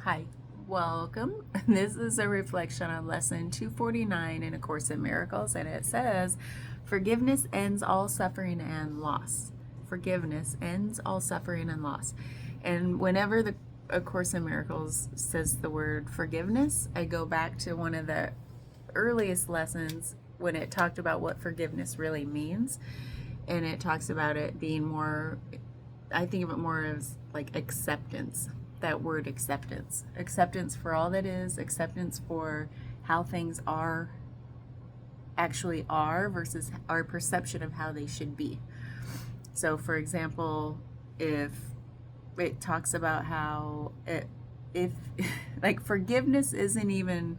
Hi, welcome. This is a reflection on lesson 249 in A Course in Miracles, and it says, forgiveness ends all suffering and loss. Forgiveness ends all suffering and loss. And whenever the A Course in Miracles says the word forgiveness, I go back to one of the earliest lessons when it talked about what forgiveness really means. And it talks about it being more, I think of it more as like acceptance. That word acceptance for all that is, acceptance for how things actually are versus our perception of how they should be. So for example, if it talks about how if like forgiveness isn't even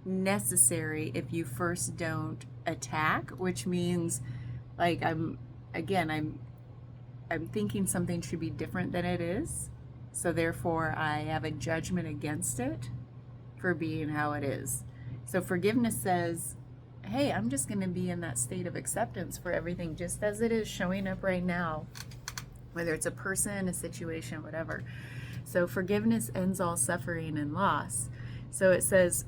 necessary if you first don't attack, which means like I'm thinking something should be different than it is. So therefore, I have a judgment against it for being how it is. So forgiveness says, hey, I'm just going to be in that state of acceptance for everything just as it is showing up right now, whether it's a person, a situation, whatever. So forgiveness ends all suffering and loss. So it says,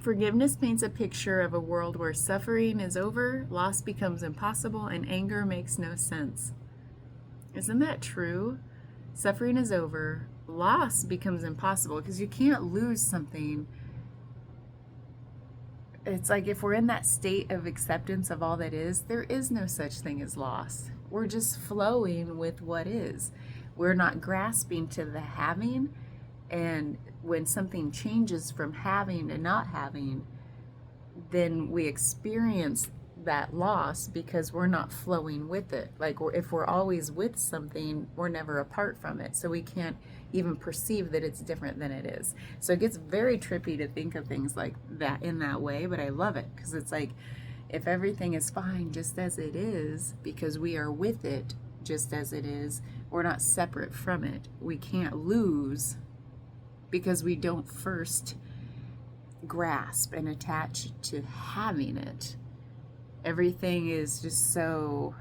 forgiveness paints a picture of a world where suffering is over, loss becomes impossible, and anger makes no sense. Isn't that true? Suffering is over, loss becomes impossible because you can't lose something. It's like if we're in that state of acceptance of all that is, there is no such thing as loss. We're just flowing with what is. We're not grasping to the having. And when something changes from having to not having, then we experience that loss because we're not flowing with it. Like if we're always with something, we're never apart from it. So we can't even perceive that it's different than it is. So it gets very trippy to think of things like that in that way, but I love it because it's like if everything is fine just as it is because we are with it just as it is, we're not separate from it. We can't lose because we don't first grasp and attach to having it. Everything is just so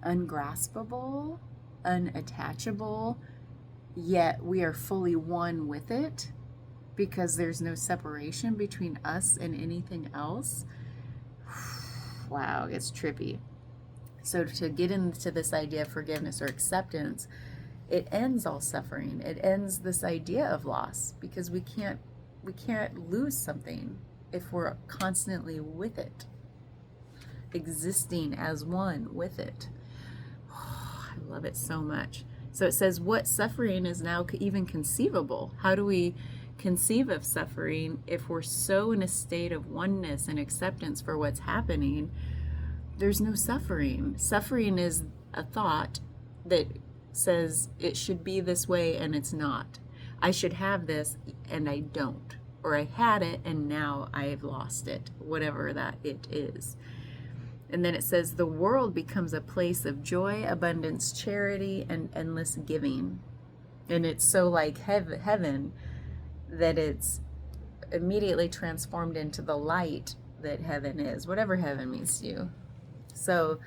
ungraspable, unattachable, yet we are fully one with it because there's no separation between us and anything else. Wow, it's trippy. So to get into this idea of forgiveness or acceptance, it ends all suffering. It ends this idea of loss because we can't lose something if we're constantly with it, existing as one with it. Oh, I love it so much. So it says, what suffering is now even conceivable? How do we conceive of suffering if we're so in a state of oneness and acceptance for what's happening? There's no suffering. Suffering is a thought that says it should be this way and it's not. I should have this and I don't. Or I had it and now I've lost it, whatever that it is. And then it says the world becomes a place of joy, abundance, charity, and endless giving. And it's so like heaven that it's immediately transformed into the light that heaven is, whatever heaven means to you. So,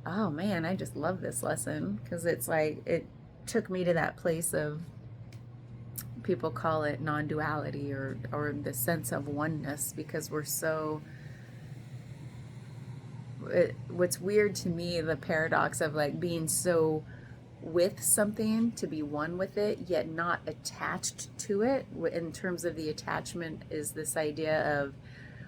oh man, I just love this lesson because it's like it took me to that place of, people call it non-duality or the sense of oneness because we're so, what's weird to me, the paradox of like being so with something to be one with it yet not attached to it. In terms of the attachment is this idea of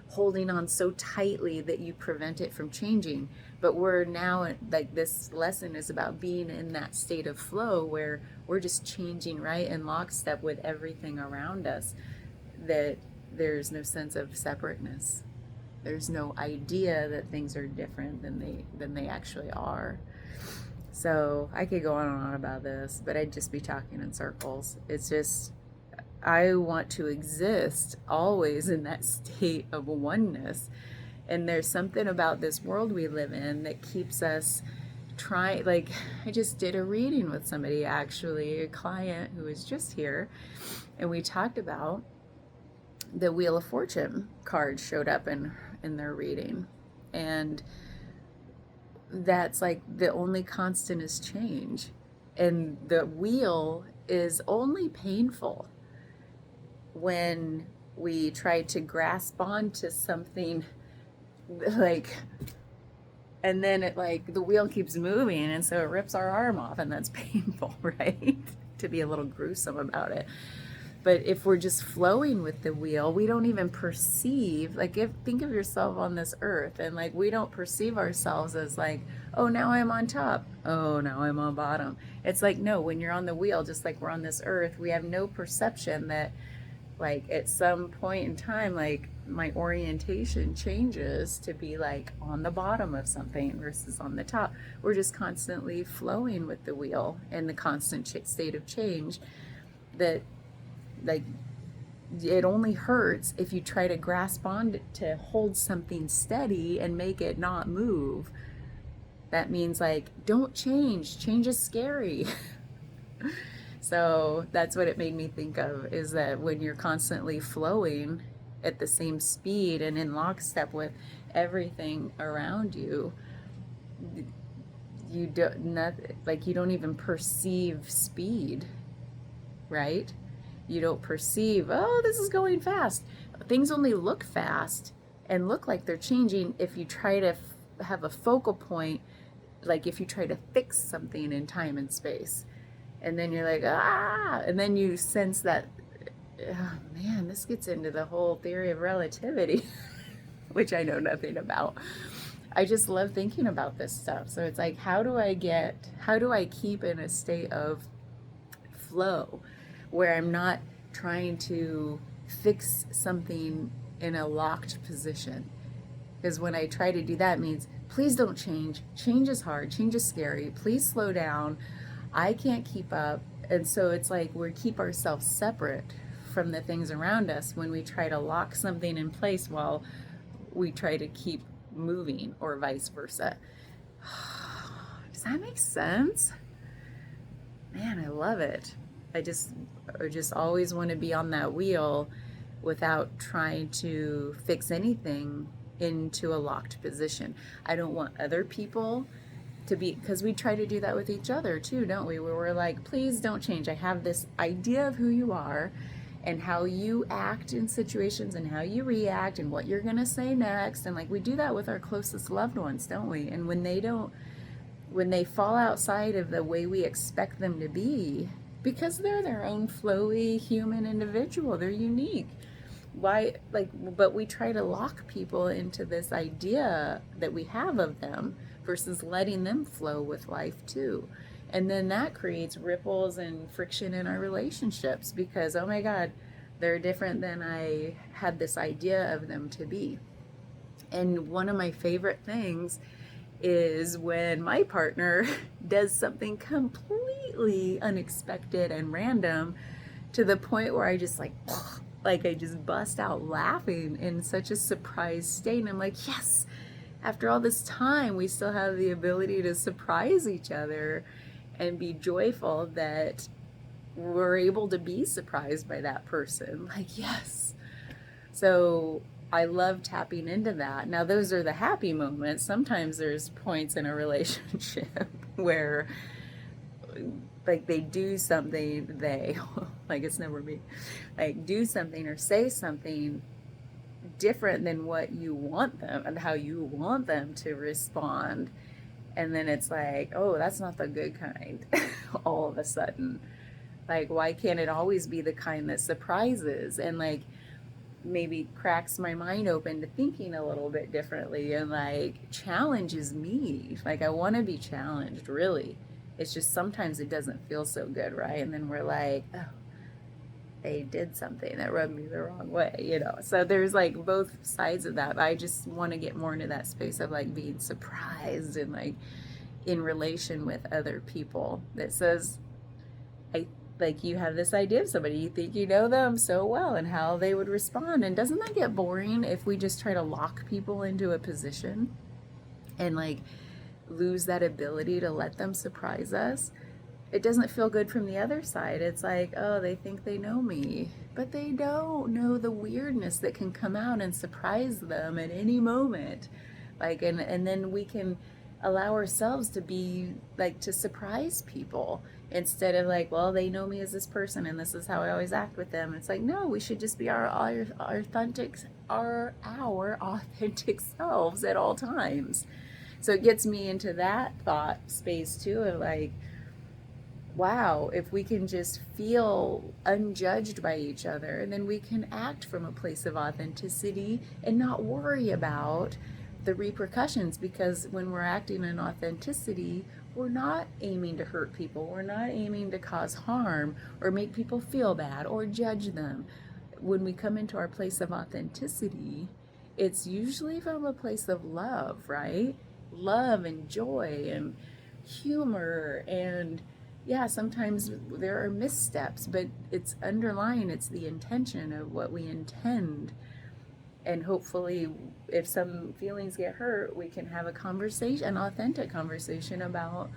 holding on so tightly that you prevent it from changing. But we're now, like this lesson is about being in that state of flow where we're just changing right in lockstep with everything around us, that there's no sense of separateness. There's no idea that things are different than they actually are. So I could go on and on about this, but I'd just be talking in circles. It's just, I want to exist always in that state of oneness. And there's something about this world we live in that keeps us trying. Like, I just did a reading with somebody, actually, a client who was just here, and we talked about the Wheel of Fortune card showed up in their reading. And that's like the only constant is change. And the wheel is only painful when we try to grasp onto something, like, and then it, like, the wheel keeps moving, and so it rips our arm off, and that's painful, right? To be a little gruesome about it. But if we're just flowing with the wheel, we don't even perceive, like, if think of yourself on this earth, and like we don't perceive ourselves as like, oh, now I'm on top, oh, now I'm on bottom. It's like, no, when you're on the wheel, just like we're on this earth, we have no perception that, like, at some point in time, like, my orientation changes to be like on the bottom of something versus on the top. We're just constantly flowing with the wheel in the constant state of change that, like, it only hurts if you try to grasp on to hold something steady and make it not move. That means, like, don't change. Change is scary. So that's what it made me think of, is that when you're constantly flowing at the same speed and in lockstep with everything around you, you don't, not, like, you don't even perceive speed, right? You don't perceive, oh, this is going fast. Things only look fast and look like they're changing if you try to have a focal point, like if you try to fix something in time and space. And then you're like, ah, and then you sense that, oh, man, this gets into the whole theory of relativity, which I know nothing about. I just love thinking about this stuff. So it's like, how do I keep in a state of flow where I'm not trying to fix something in a locked position? Because when I try to do that, it means, please don't change. Change is hard. Change is scary. Please slow down. I can't keep up. And so it's like we keep ourselves separate from the things around us when we try to lock something in place while we try to keep moving, or vice versa. Does that make sense? Man, I love it. I just always want to be on that wheel without trying to fix anything into a locked position. I don't want other people to be, because we try to do that with each other too, don't we? Where we're like, please don't change. I have this idea of who you are and how you act in situations and how you react and what you're gonna say next. And like, we do that with our closest loved ones, don't we? And when they fall outside of the way we expect them to be, because they're their own flowy human individual, they're unique. Why, like, but we try to lock people into this idea that we have of them versus letting them flow with life too. And then that creates ripples and friction in our relationships because, oh my God, they're different than I had this idea of them to be. And one of my favorite things is when my partner does something completely unexpected and random to the point where I just like I just bust out laughing in such a surprised state. And I'm like, yes, after all this time, we still have the ability to surprise each other and be joyful that we're able to be surprised by that person. Like, yes. So I love tapping into that. Now, those are the happy moments. Sometimes there's points in a relationship where, like, they do something, like, it's never me, like, do something or say something different than what you want them and how you want them to respond. And then it's like, oh, that's not the good kind all of a sudden. Like, why can't it always be the kind that surprises and, like, maybe cracks my mind open to thinking a little bit differently and, like, challenges me? Like, I want to be challenged, really. It's just sometimes it doesn't feel so good, right? And then we're like, oh, they did something that rubbed me the wrong way, you know? So there's, like, both sides of that. I just want to get more into that space of, like, being surprised and, like, in relation with other people that says, like, you have this idea of somebody, you think you know them so well and how they would respond. And doesn't that get boring if we just try to lock people into a position and, like, lose that ability to let them surprise us? It doesn't feel good from the other side. It's like, oh, they think they know me, but they don't know the weirdness that can come out and surprise them at any moment. Like, and then we can allow ourselves to be like, to surprise people instead of like, well, they know me as this person and this is how I always act with them. It's like, no, we should just be our authentic, our authentic selves at all times. So it gets me into that thought space too, of like, wow, if we can just feel unjudged by each other, and then we can act from a place of authenticity and not worry about the repercussions, because when we're acting in authenticity, we're not aiming to hurt people, we're not aiming to cause harm or make people feel bad or judge them. When we come into our place of authenticity, it's usually from a place of love, right? Love and joy and humor, and yeah, sometimes there are missteps, but it's underlying, it's the intention of what we intend. And hopefully, if some feelings get hurt, we can have a conversation, an authentic conversation about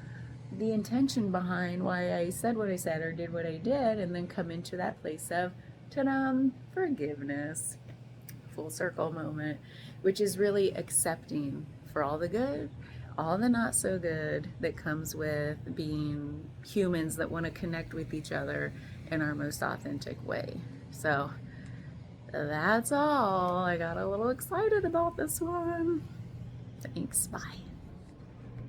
the intention behind why I said what I said or did what I did, and then come into that place of ta-da, forgiveness, full circle moment, which is really accepting for all the good, all the not so good that comes with being humans that want to connect with each other in our most authentic way. So that's all. I got a little excited about this one. Thanks. Bye.